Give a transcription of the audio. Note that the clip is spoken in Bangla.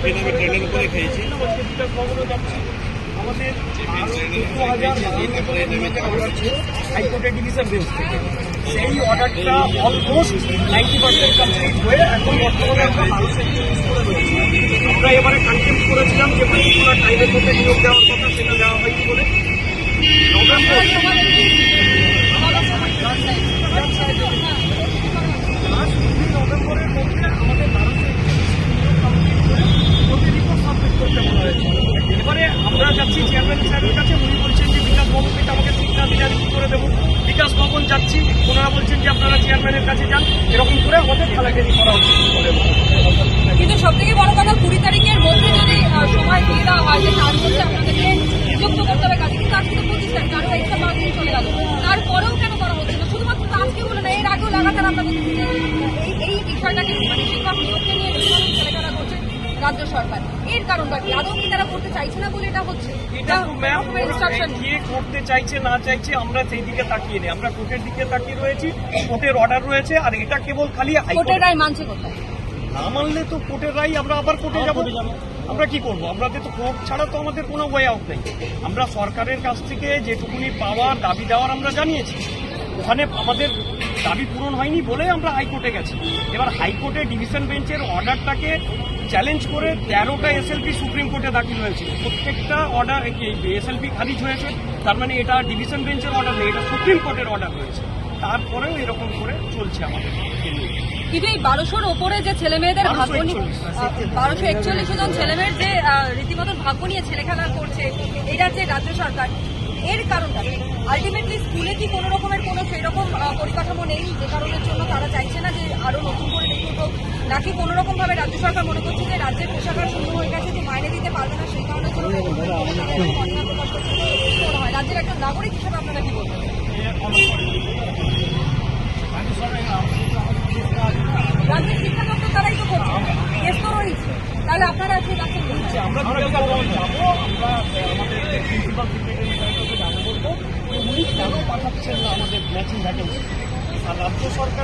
ট্রেনের উপরে খেয়েছি। আমাদের হাইকোর্টের ডিভিশন বেঞ্চ থেকে সেই অর্ডারটা অলমোস্ট 90% কমপ্লিট হয়ে এখন বর্তমানে আমরা মানুষের ইউজ করে রয়েছি। আমরা এবারে কনটেম্প করেছিলাম যে পার্টিকুলার টাইমের মধ্যে নিয়োগ দেওয়ার কথা, সেটা দেওয়া হয়নি বলে নভেম্বরের মধ্যে আমাদের মানুষের রিপোর্ট সাবমিট করতে বলা হয়েছে। এবারে আমরা যাচ্ছি চেয়ারম্যান সাহেবের কাছে, উনি বলছেন যে বিকাশ ভবনকে আমাকে ঠিক না দিলে আমি কি করে দেবো। বিকাশ ভবন যাচ্ছি, ওনারা বলছেন যে আপনারা চেয়ারম্যানের কাছে যান। এরকম করে আমাদের খেলাখেলি করা হচ্ছে। কিন্তু সব থেকে বড় কথা 20 তারিখের মধ্যে যদি সময় দিয়ে দেওয়া হয় যে তার মধ্যে আপনাদেরকে নিযুক্ত করতে হবে কাজে, কিন্তু আজকে তো 25 তারিখ, আরও একটা 5 দিন চলে গেল, তারপরেও কেন করা হচ্ছে না? শুধুমাত্র তো আজকে বলে না, এর আগেও লাগাতার আপনাদের এই বিষয়টাকে মানে শিক্ষক নিয়োগকে নিয়ে ছেলেখেলা করছে রাজ্য সরকার। এর কারণটা কি? আদৌ কি তারা করতে চাইছে না বলে এটা হচ্ছে? এটা কে করতে চাইছে না চাইছে আমরা সেই দিকে তাকিয়ে নেই, আমরা কোর্টের দিকে তাকিয়ে রয়েছি। কোর্টের অর্ডার রয়েছে, আর এটা কেবল খালি কোর্টের রায় মানছে কোথায়? না মানলে তো কোর্টের রায় আমরা আবার কোর্টে যাবো। আমরা কি করবো? আমাদের তো কোর্ট ছাড়া তো আমাদের কোনো ওয়ে আউট নেই। আমরা সরকারের কাছ থেকে যেটুকুনি পাওয়ার দাবি দেওয়ার আমরা জানিয়েছি, ওখানে আমাদের দাবি পূরণ হয়নি বলে আমরা হাইকোর্টে গেছি। এবার হাইকোর্টে ডিভিশন বেঞ্চের অর্ডারটাকে চ্যালেঞ্জ করে 13টা এসএলপি সুপ্রিম কোর্টে দাখিল হয়েছিল। প্রত্যেকটা অর্ডার এসএলপি খারিজ হয়েছে। তার মানে এটা ডিভিশন বেঞ্চের অর্ডার নেই, এটা সুপ্রিম কোর্টের অর্ডার হয়েছে। তারপরেও এরকম করে চলছে আমাদের। কিন্তু এই 1200-র ওপরে যে ছেলে মেয়েদের ভাগ্য নিয়ে 1241 জন ছেলেমেয়ের যে রীতিমতো ভাগ্য নিয়ে ছেলেখেলা করছে এটার যে রাজ্য সরকার, এর কারণটা আলটিমেটলি স্কুলে কি কোনো রকমের কোনো সেই রকম পরিকাঠামো নেই যে কারণের জন্য তারা চাইছে না যে আরো নতুন করে রিক্রুট হোক, নাকি কোনো রকম ভাবে রাজ্য সরকার মনে করছে যে রাজ্যের পোশাকার শুরু হয়ে গেছে, যে মাইনে দিতে পারবে না, সেই কারণের জন্য হয়? রাজ্যের একটা নাগরিক হিসেবে আপনারা কি বলবেন? রাজ্যের শিক্ষা দপ্তর তারাই তো করছে, কেস তো রয়েছে, তাহলে আপনারা আজকে যাচ্ছেন? আমরা যাবো, আমরা আমাদের প্রিন্সিপাল সেক্রেটারি জানাবো উনি কেন পাঠাচ্ছেন না আমাদের ম্যাচিং ভ্যাকেন্সি। আর রাজ্য সরকারের